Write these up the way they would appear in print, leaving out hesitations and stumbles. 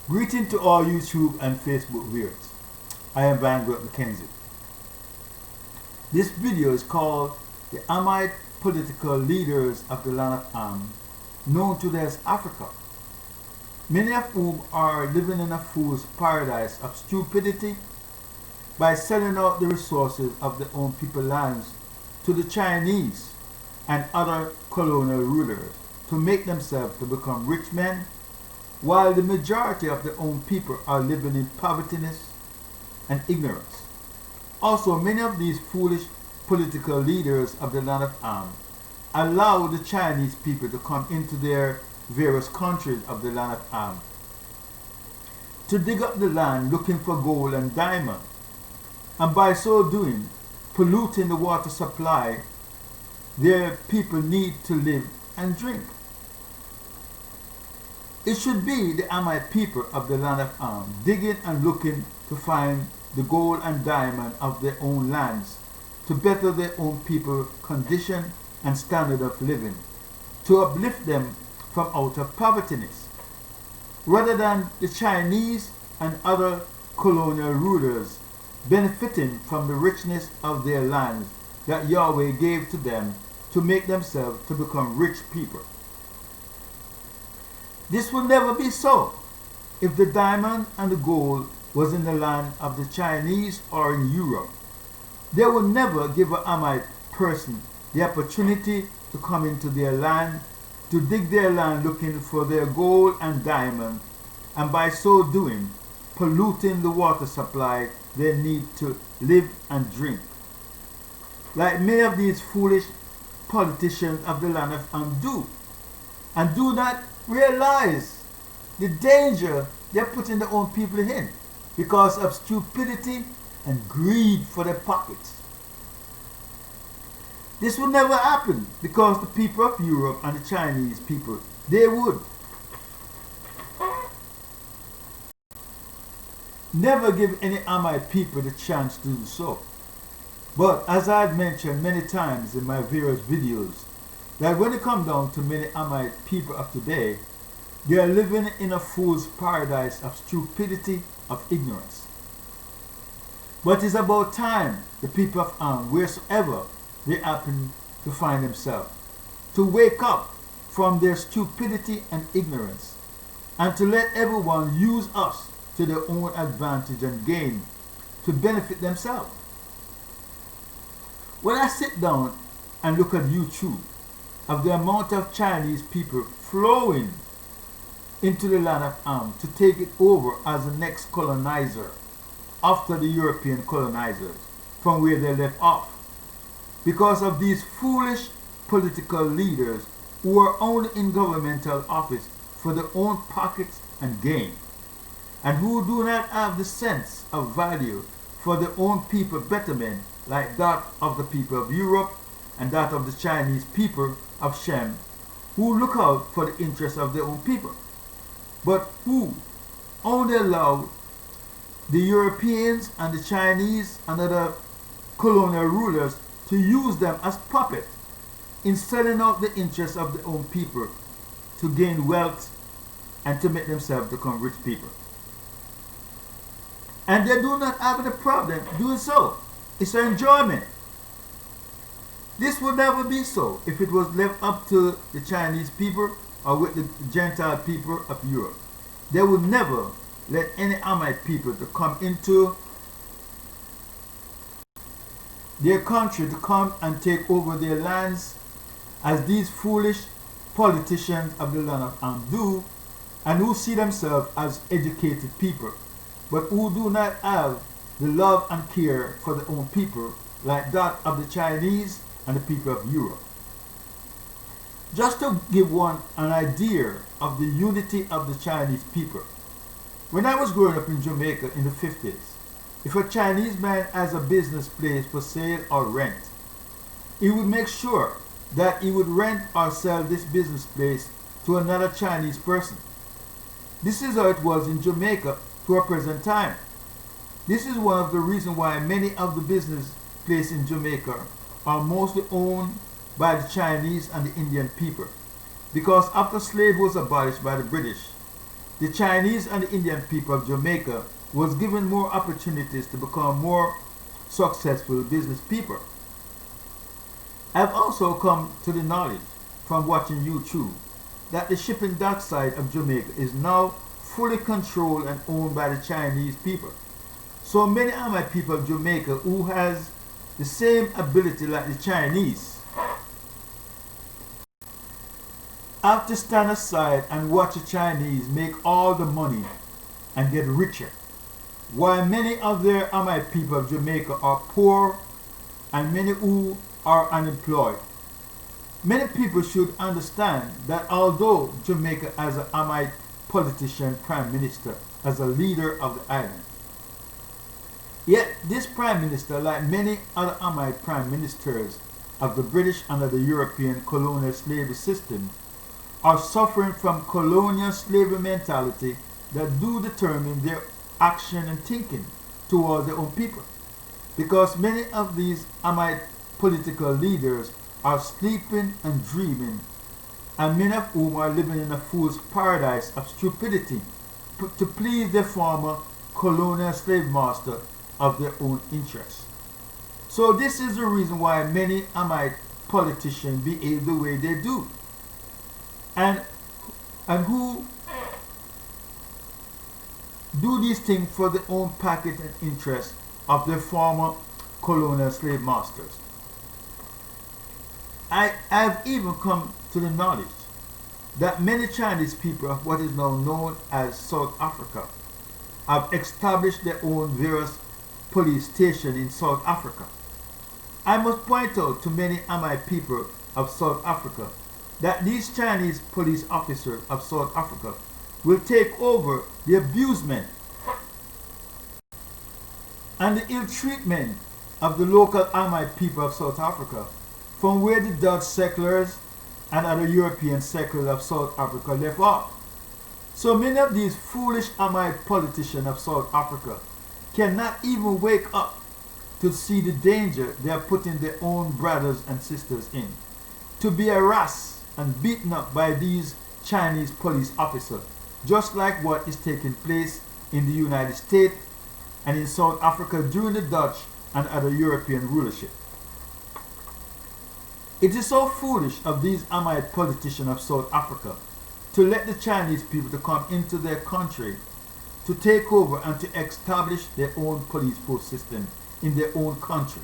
Greeting to all YouTube and Facebook viewers. I am Vanguard Mackenzie. This video is called the Hamite political leaders of the land of Ham, known today as Africa, many of whom are living in a fool's paradise of stupidity by selling out the resources of their own people's lands to the Chinese and other colonial rulers to make themselves to become rich men, while the majority of their own people are living in poverty and ignorance. Also, many of these foolish political leaders of the land of Ham allow the Chinese people to come into their various countries of the land of Ham to dig up the land looking for gold and diamond, and by so doing polluting the water supply their people need to live and drink. It should be the Hamite people of the land of Ham digging and looking to find the gold and diamond of their own lands to better their own people's condition and standard of living, to uplift them from out of povertiness, rather than the Chinese and other colonial rulers benefiting from the richness of their lands that Yahweh gave to them to make themselves to become rich people. This will never be so if the diamond and the gold was in the land of the Chinese or in Europe. They will never give a Hamite person the opportunity to come into their land, to dig their land looking for their gold and diamond, and by so doing polluting the water supply they need to live and drink. Like many of these foolish politicians of the land of Ham do, and do not realize the danger they're putting their own people in because of stupidity and greed for their pockets. This will never happen because the people of Europe and the Chinese people, they would never give any Hamite people the chance to do so. But as I've mentioned many times in my various videos, that when it comes down to many Hamite people of today, they are living in a fool's paradise of stupidity, of ignorance. But it's about time the people of Ham, wheresoever they happen to find themselves, to wake up from their stupidity and ignorance, and to let everyone use us to their own advantage and gain to benefit themselves. When I sit down and look at YouTube of the amount of Chinese people flowing into the land of Ham to take it over as the next colonizer after the European colonizers from where they left off, because of these foolish political leaders who are only in governmental office for their own pockets and gain, and who do not have the sense of value for their own people betterment like that of the people of Europe and that of the Chinese people of Shem, who look out for the interests of their own people, but who only allow the Europeans and the Chinese and other colonial rulers to use them as puppets in selling out the interests of their own people to gain wealth and to make themselves become rich people. And they do not have any problem doing so. It's an enjoyment. This would never be so if it was left up to the Chinese people or with the Gentile people of Europe. They would never let any Hamite people to come into their country to come and take over their lands as these foolish politicians of the land of Ham do, and who see themselves as educated people, but who do not have the love and care for their own people like that of the Chinese and the people of Europe. Just to give one an idea of the unity of the Chinese people, when I was growing up in Jamaica in the 50s, if a Chinese man has a business place for sale or rent, he would make sure that he would rent or sell this business place to another Chinese person. This is how it was in Jamaica to a present time. This is one of the reasons why many of the business places in Jamaica are mostly owned by the Chinese and the Indian people, because after slavery was abolished by the British, the Chinese and the Indian people of Jamaica was given more opportunities to become more successful business people. I've also come to the knowledge from watching YouTube that the shipping dock side of Jamaica is now fully controlled and owned by the Chinese people. So many of my people of Jamaica who has the same ability like the Chinese have to stand aside and watch the Chinese make all the money and get richer, while many of their Hamite people of Jamaica are poor and many who are unemployed. Many people should understand that although Jamaica has a Hamite politician prime minister as a leader of the island, yet this prime minister, like many other Hamite prime ministers of the British under the European colonial slavery system, are suffering from colonial slavery mentality that do determine their action and thinking towards their own people. Because many of these Hamite political leaders are sleeping and dreaming, and many of whom are living in a fool's paradise of stupidity to please their former colonial slave master of their own interests. So this is the reason why many Hamite politicians behave the way they do. And who do these things for their own pocket and interest of their former colonial slave masters. I have even come to the knowledge that many Chinese people of what is now known as South Africa have established their own various police stations in South Africa. I must point out to many of my people of South Africa that these Chinese police officers of South Africa will take over the abusement and the ill treatment of the local Hamite people of South Africa from where the Dutch settlers and other European settlers of South Africa left off. So many of these foolish Hamite politicians of South Africa cannot even wake up to see the danger they are putting their own brothers and sisters in, to be harassed and beaten up by these Chinese police officers, just like what is taking place in the United States and in South Africa during the Dutch and other European rulership. It is so foolish of these Hamite politicians of South Africa to let the Chinese people to come into their country to take over and to establish their own police force system in their own country.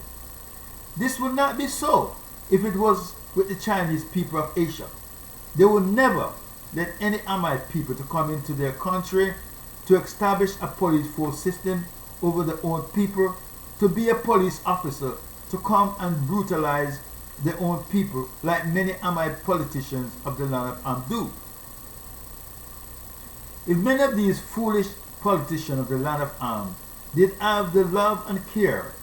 This would not be so if it was with the Chinese people of Asia. They would never let any Hamite people to come into their country to establish a police force system over their own people, to be a police officer, to come and brutalize their own people like many Hamite politicians of the land of Ham do. If many of these foolish politicians of the land of Ham did have the love and care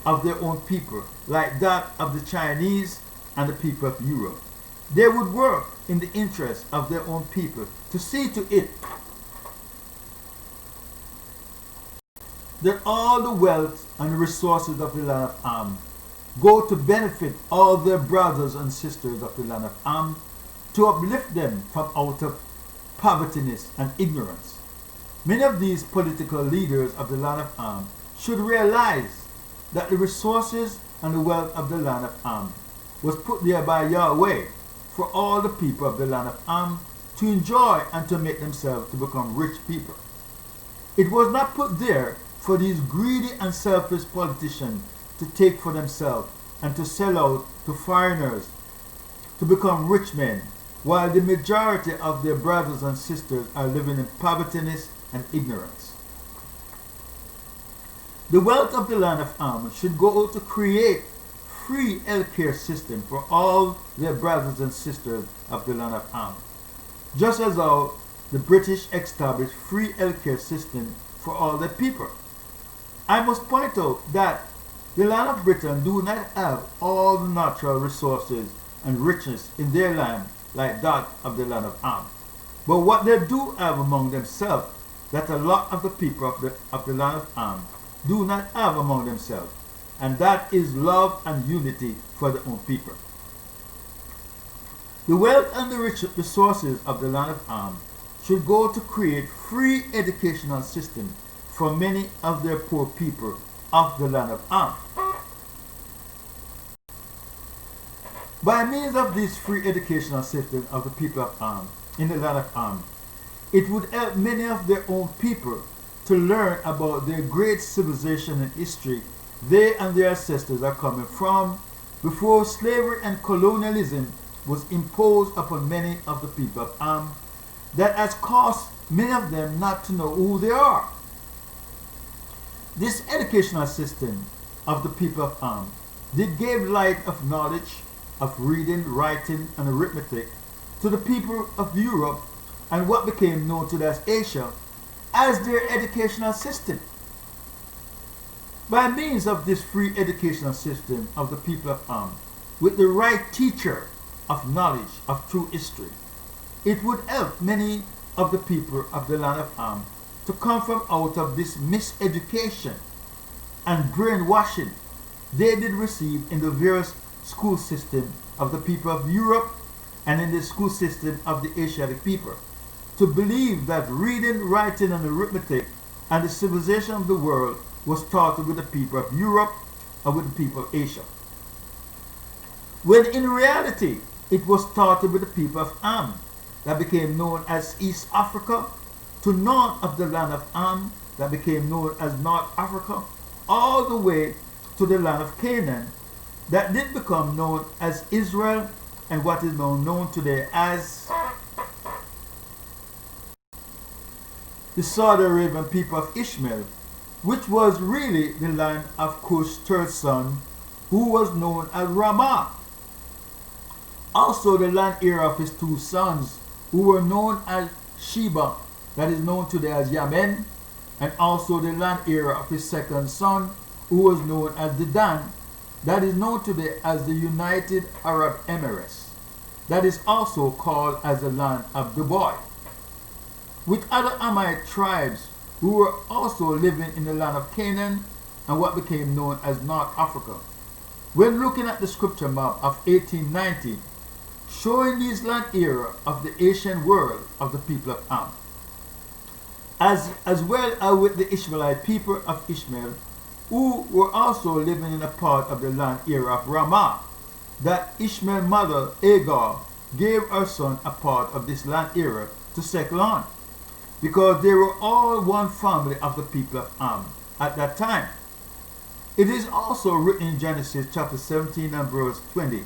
of their own people like that of the Chinese and the people of Europe, they would work in the interest of their own people to see to it that all the wealth and resources of the land of Ham go to benefit all their brothers and sisters of the land of Ham, to uplift them from out of povertiness and ignorance. Many of these political leaders of the land of Ham should realize that the resources and the wealth of the land of Ham was put there by Yahweh for all the people of the land of Ham to enjoy and to make themselves to become rich people. It was not put there for these greedy and selfish politicians to take for themselves and to sell out to foreigners to become rich men, while the majority of their brothers and sisters are living in povertiness and ignorance. The wealth of the land of Ham should go out to create free healthcare system for all their brothers and sisters of the land of Ham, just as how the British established free healthcare system for all their people. I must point out that the land of Britain do not have all the natural resources and riches in their land like that of the land of Ham. But what they do have among themselves, that a lot of the people of the land of Ham do not have among themselves, and that is love and unity for their own people. The wealth and the rich resources of the land of Ham should go to create free educational system for many of their poor people of the land of Ham. By means of this free educational system of the people of Ham, in the land of Ham, it would help many of their own people to learn about their great civilization and history they and their ancestors are coming from before slavery and colonialism was imposed upon many of the people of Ham, that has caused many of them not to know who they are. This educational system of the people of Ham did give light of knowledge of reading, writing, and arithmetic to the people of Europe and what became known to as Asia as their educational system. By means of this free educational system of the people of Ham, with the right teacher of knowledge of true history, it would help many of the people of the land of Ham to come from out of this miseducation and brainwashing they did receive in the various school system of the people of Europe and in the school system of the Asiatic people, to believe that reading, writing, and arithmetic and the civilization of the world was taught with the people of Europe or with the people of Asia, when in reality it was taught with the people of Ham, that became known as East Africa, to north of the land of Ham, that became known as North Africa, all the way to the land of Canaan, that did become known as Israel, and what is now known today as the Saudi Arabian people of Ishmael, which was really the land of Cush's third son, who was known as Ramah. Also the land area of his two sons, who were known as Sheba, that is known today as Yemen, and also the land area of his second son, who was known as Dedan, that is known today as the United Arab Emirates, that is also called as the land of Dubai, with other Hamite tribes who were also living in the land of Canaan and what became known as North Africa. When looking at the scripture map of 1890, showing these land area of the Asian world of the people of Ham, as well as with the Ishmaelite people of Ishmael, who were also living in a part of the land area of Ramah, that Ishmael's mother Agar gave her son a part of this land area to settle on, because they were all one family of the people of Ham at that time. It is also written in Genesis chapter 17 and verse 20,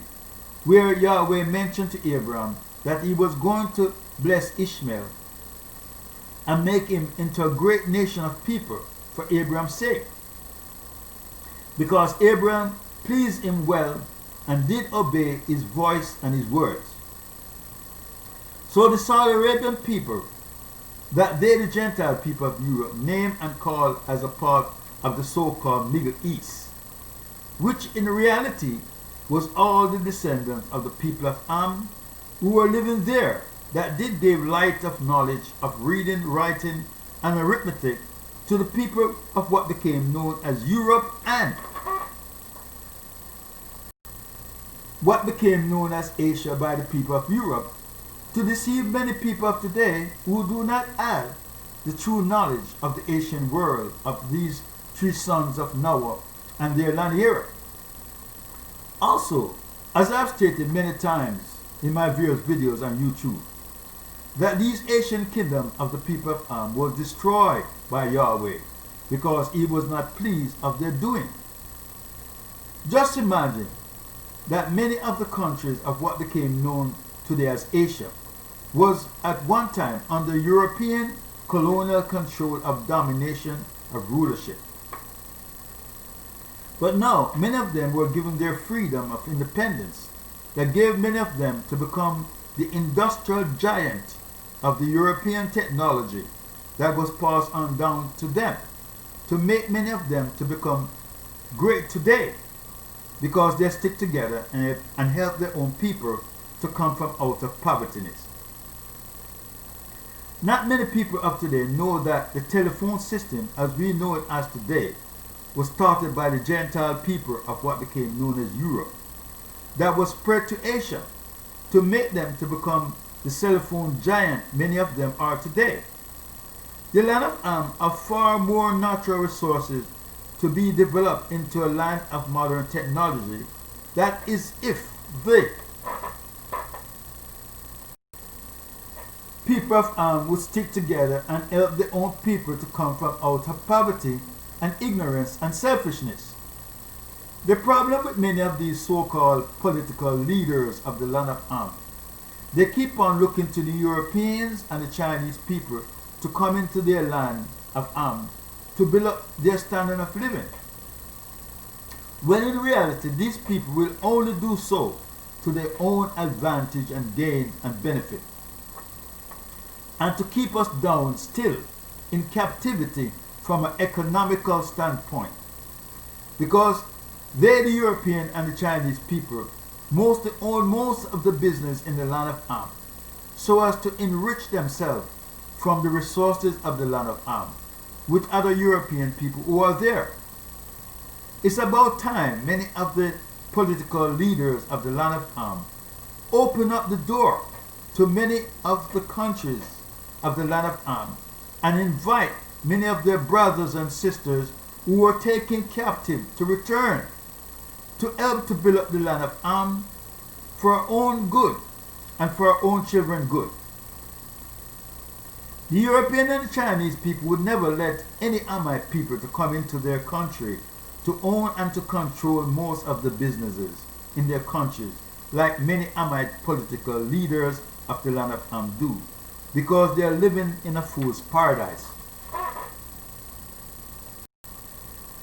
where Yahweh mentioned to Abraham that he was going to bless Ishmael and make him into a great nation of people for Abraham's sake, because Abraham pleased him well and did obey his voice and his words. So the Saudi Arabian people, that they the Gentile people of Europe, named and called as a part of the so-called Middle East, which in reality was all the descendants of the people of Ham who were living there, that did give light of knowledge of reading, writing, and arithmetic to the people of what became known as Europe and what became known as Asia by the people of Europe, to deceive many people of today who do not have the true knowledge of the Asian world of these three sons of Noah and their land area. Also, as I've stated many times in my various videos on YouTube, that these Asian kingdom of the people of Ham was destroyed by Yahweh because he was not pleased of their doing. Just imagine that many of the countries of what became known today as Asia was at one time under European colonial control of domination of rulership. But now many of them were given their freedom of independence that gave many of them to become the industrial giant of the European technology that was passed on down to them, to make many of them to become great today, because they stick together and help their own people to come from out of povertyness. Not many people of today know that the telephone system as we know it as today was started by the Gentile people of what became known as Europe, that was spread to Asia to make them to become the cell phone giant many of them are today. The land of Am have far more natural resources to be developed into a land of modern technology. That is if the people of Am would stick together and help their own people to come from out of poverty and ignorance and selfishness. The problem with many of these so-called political leaders of the land of Am, they keep on looking to the Europeans and the Chinese people to come into their land of Am to build up their standard of living. When in reality, these people will only do so to their own advantage and gain and benefit, and to keep us down still in captivity from an economical standpoint. Because they, the European and the Chinese people, mostly own most of the business in the land of Am, so as to enrich themselves from the resources of the land of Am with other European people who are there. It's about time many of the political leaders of the land of Am open up the door to many of the countries of the land of Am and invite many of their brothers and sisters who were taken captive to return to help to build up the land of Am for our own good and for our own children's good. The European and the Chinese people would never let any Hamite people to come into their country to own and to control most of the businesses in their countries, like many Hamite political leaders of the land of Am do, because they are living in a fool's paradise.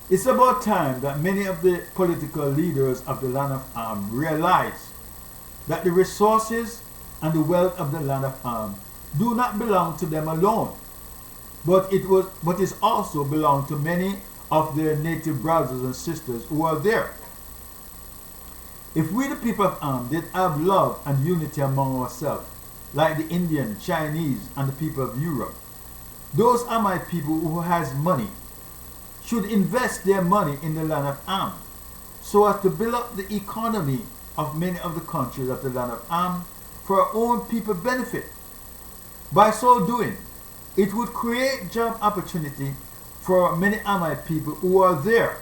It's about time that many of the political leaders of the land of Am realize that the resources and the wealth of the land of Am do not belong to them alone, but it also belong to many of their native brothers and sisters who are there. If we the people of Am did have love and unity among ourselves, like the Indian, Chinese, and the people of Europe, those Hamite people who has money should invest their money in the land of Am, so as to build up the economy of many of the countries of the land of Am for our own people benefit. By so doing, it would create job opportunity for many Hamite people who are there,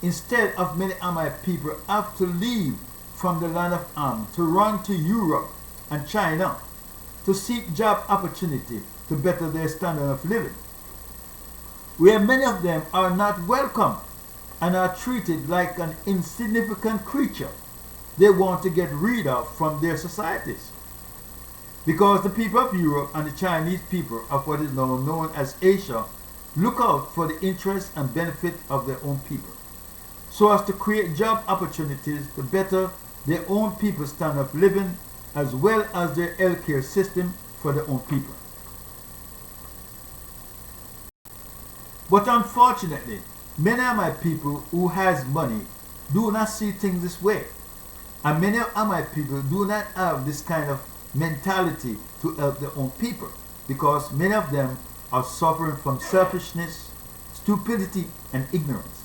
instead of many Hamite people have to leave from the land of Am to run to Europe and China to seek job opportunity to better their standard of living, where many of them are not welcome and are treated like an insignificant creature they want to get rid of from their societies. Because the people of Europe and the Chinese people of what is now known as Asia look out for the interests and benefit of their own people, so as to create job opportunities to better their own people's standard of living, as well as their healthcare system for their own people. But unfortunately, many of my people who has money do not see things this way. And many of my people do not have this kind of mentality to help their own people, because many of them are suffering from selfishness, stupidity, and ignorance.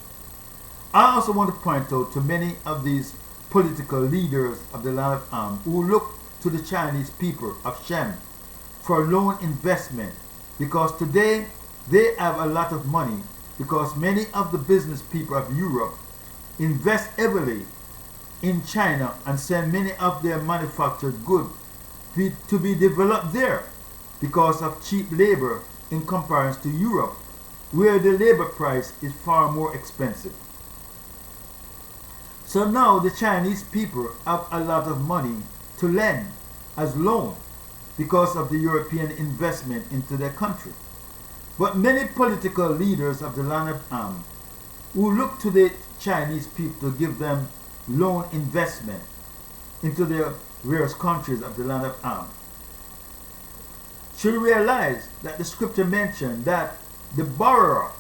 I also want to point out to many of these political leaders of the land of Am who look to the Chinese people of Shem for loan investment, because today they have a lot of money, because many of the business people of Europe invest heavily in China and send many of their manufactured goods to be developed there because of cheap labor in comparison to Europe, where the labor price is far more expensive. So now the Chinese people have a lot of money to lend as loan because of the European investment into their country. But many political leaders of the land of Am who look to the Chinese people to give them loan investment into their various countries of the land of Am should realize that the scripture mentioned that the borrower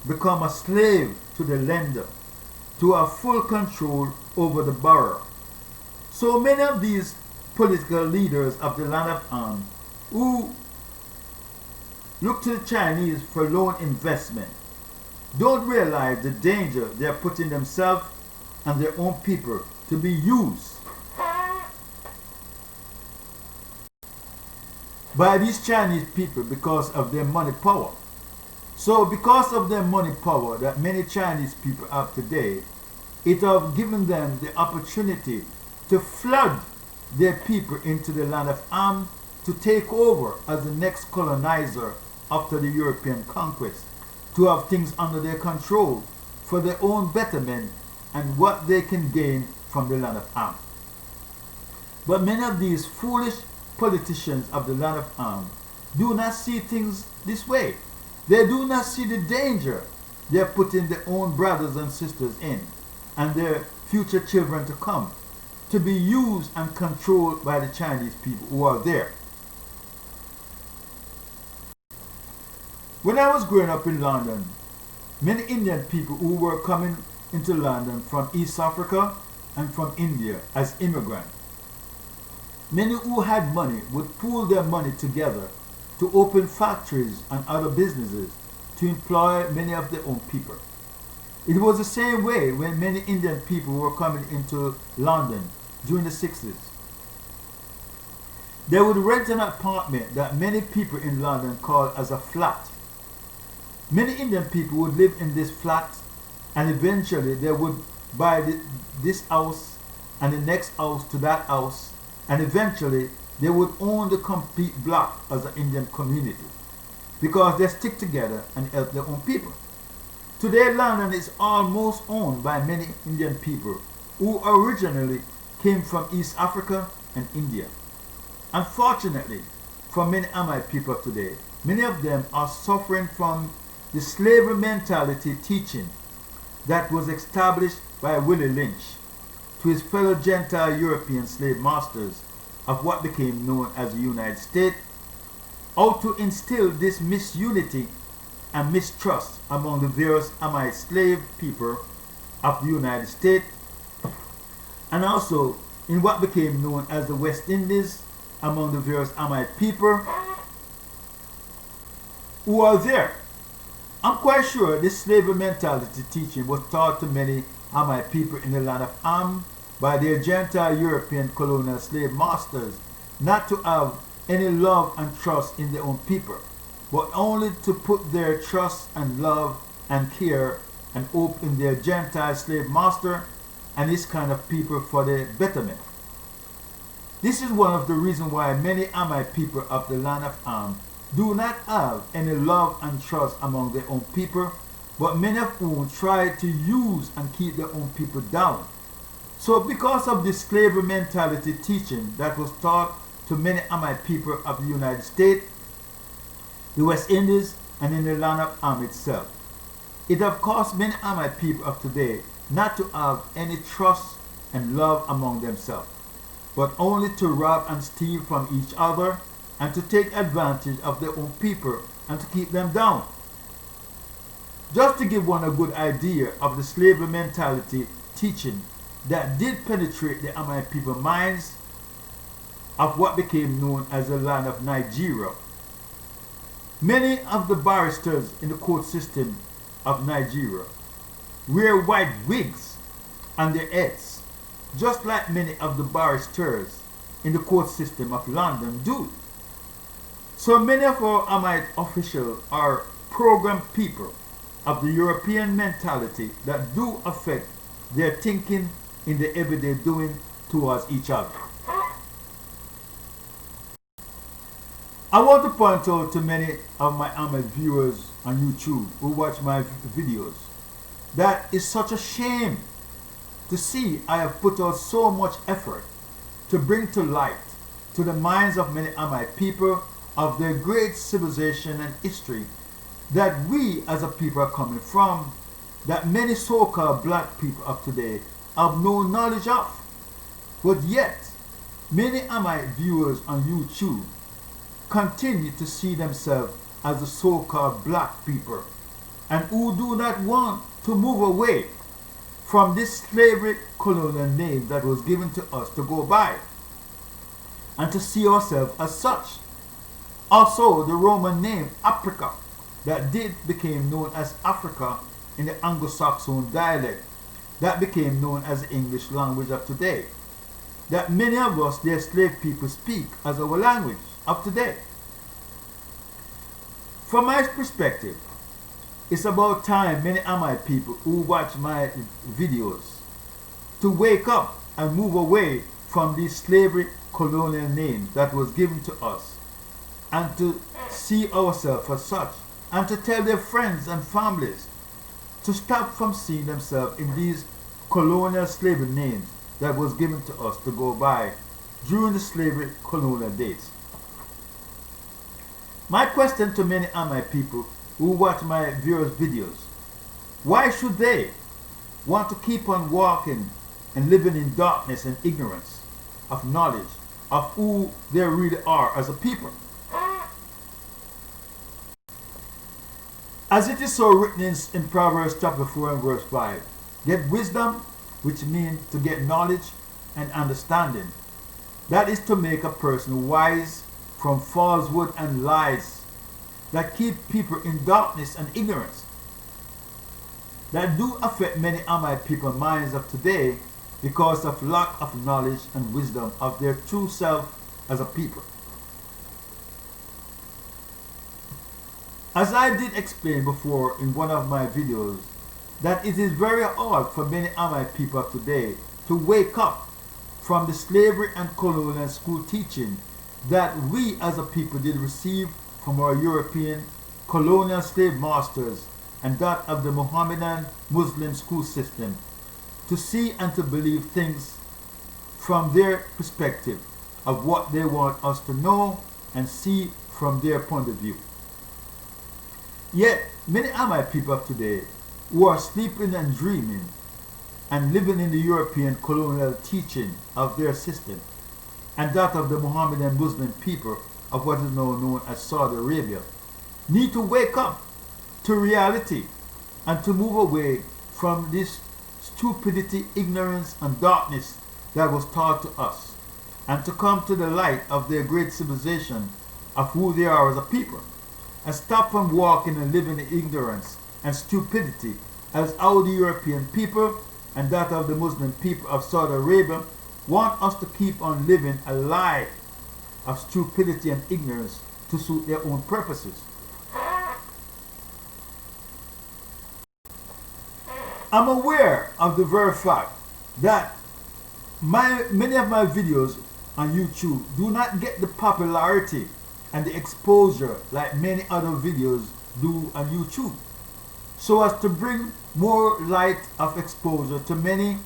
become a slave to the lender to have full control over the borrower. So many of these political leaders of the land of Am who look to the Chinese for loan investment don't realize the danger they are putting themselves and their own people to be used by these Chinese people because of their money power. So because of their money power that many Chinese people have today, it have given them the opportunity to flood their people into the land of Ham to take over as the next colonizer after the European conquest, to have things under their control for their own betterment and what they can gain from the land of Ham. But many of these foolish politicians of the land of Ham do not see things this way. They do not see the danger they are putting their own brothers and sisters in and their future children to come, to be used and controlled by the Chinese people who are there. When I was growing up in London, many Indian people who were coming into London from East Africa and from India as immigrants, many who had money would pool their money together to open factories and other businesses to employ many of their own people. It was the same way when many Indian people were coming into London during the 60s. They would rent an apartment that many people in London called as a flat. Many Indian people would live in this flat, and eventually they would buy this house and the next house to that house, and eventually they would own the complete block as an Indian community because they stick together and help their own people. Today London is almost owned by many Indian people who originally came from East Africa and India. Unfortunately, for many Hamite people today, many of them are suffering from the slavery mentality teaching that was established by Willie Lynch to his fellow Gentile European slave masters of what became known as the United States, how to instill this misunity and mistrust among the various Hamite slave people of the United States, and also in what became known as the West Indies among the various Hamite people who are there. I'm quite sure this slavery mentality teaching was taught to many Hamite people in the land of Ham by their Gentile European colonial slave masters not to have any love and trust in their own people, but only to put their trust and love and care and hope in their Gentile slave master and his kind of people for their betterment. This is one of the reasons why many Hamite people of the land of Ham do not have any love and trust among their own people, but many of whom try to use and keep their own people down. So because of this slavery mentality teaching that was taught to many Hamite people of the United States, the West Indies, and in the land of Ham itself, it have caused many Hamite people of today not to have any trust and love among themselves, but only to rob and steal from each other and to take advantage of their own people and to keep them down. Just to give one a good idea of the slavery mentality teaching that did penetrate the Hamite people's minds of what became known as the land of Nigeria. Many of the barristers in the court system of Nigeria wear white wigs on their heads, just like many of the barristers in the court system of London do. So many of our Hamite officials are programmed people of the European mentality that do affect their thinking in the everyday doing towards each other. I want to point out to many of my Hamite viewers on YouTube who watch my videos that it's such a shame to see I have put out so much effort to bring to light to the minds of many Hamite people of their great civilization and history that we as a people are coming from, that many so-called black people of today have no knowledge of. But yet, many Hamite viewers on YouTube continue to see themselves as the so-called black people and who do not want to move away from this slavery colonial name that was given to us to go by and to see ourselves as such. Also, the Roman name Africa that became known as Africa in the Anglo-Saxon dialect that became known as the English language of today, that many of us, their slave people, speak as our language of today. From my perspective, it's about time many Hamite people who watch my videos to wake up and move away from these slavery colonial names that was given to us, and to see ourselves as such, and to tell their friends and families to stop from seeing themselves in these colonial slavery names that was given to us to go by during the slavery colonial days. My question to many Hamite people who watch my viewers' videos: why should they want to keep on walking and living in darkness and ignorance of knowledge of who they really are as a people? As it is so written in Proverbs chapter 4 and verse 5, get wisdom, which means to get knowledge and understanding. That is to make a person wise from falsehood and lies that keep people in darkness and ignorance, that do affect many Hamite people's minds of today because of lack of knowledge and wisdom of their true self as a people. As I did explain before in one of my videos, that it is very hard for many Hamite people of today to wake up from the slavery and colonial school teaching that we as a people did receive from our European colonial slave masters and that of the Mohammedan Muslim school system, to see and to believe things from their perspective of what they want us to know and see from their point of view. Yet, many Hamite people of today who are sleeping and dreaming and living in the European colonial teaching of their system and that of the Mohammedan Muslim people of what is now known as Saudi Arabia need to wake up to reality and to move away from this stupidity, ignorance, and darkness that was taught to us, and to come to the light of their great civilization of who they are as a people, and stop from walking and living in ignorance and stupidity as how the European people and that of the Muslim people of Saudi Arabia want us to keep on living a lie of stupidity and ignorance to suit their own purposes. I'm aware of the very fact that many of my videos on YouTube do not get the popularity and the exposure like many other videos do on YouTube, so as to bring more light of exposure to many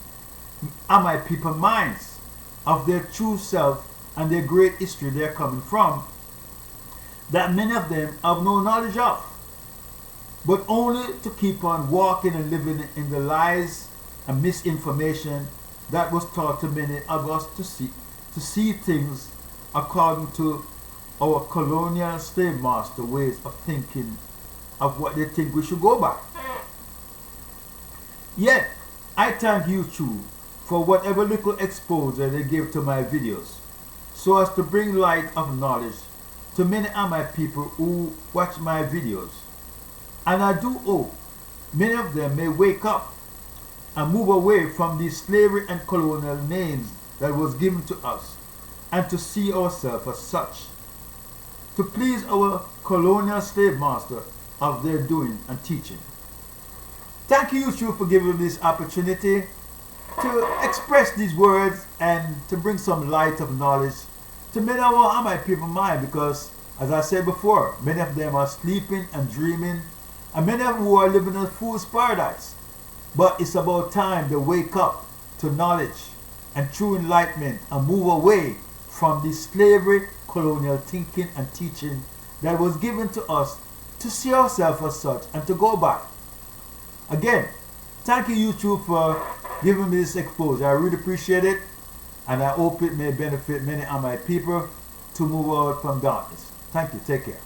Hamite people minds of their true self and their great history they're coming from, that many of them have no knowledge of, but only to keep on walking and living in the lies and misinformation that was taught to many of us to see things according to our colonial slave master ways of thinking of what they think we should go by. Yet, I thank YouTube for whatever little exposure they give to my videos, so as to bring light of knowledge to many Hamite people who watch my videos. And I do hope many of them may wake up and move away from these slavery and colonial names that was given to us, and to see ourselves as such, to please our colonial slave master of their doing and teaching. Thank you, YouTube, for giving me this opportunity to express these words and to bring some light of knowledge to many of our Hamite people mind, because, as I said before, many of them are sleeping and dreaming, and many of them who are living in a fool's paradise. But it's about time they wake up to knowledge and true enlightenment and move away from the slavery, colonial thinking and teaching that was given to us to see ourselves as such and to go back. Again, thank you, YouTube, for giving me this exposure. I really appreciate it, and I hope it may benefit many of my people to move out from darkness. Thank you. Take care.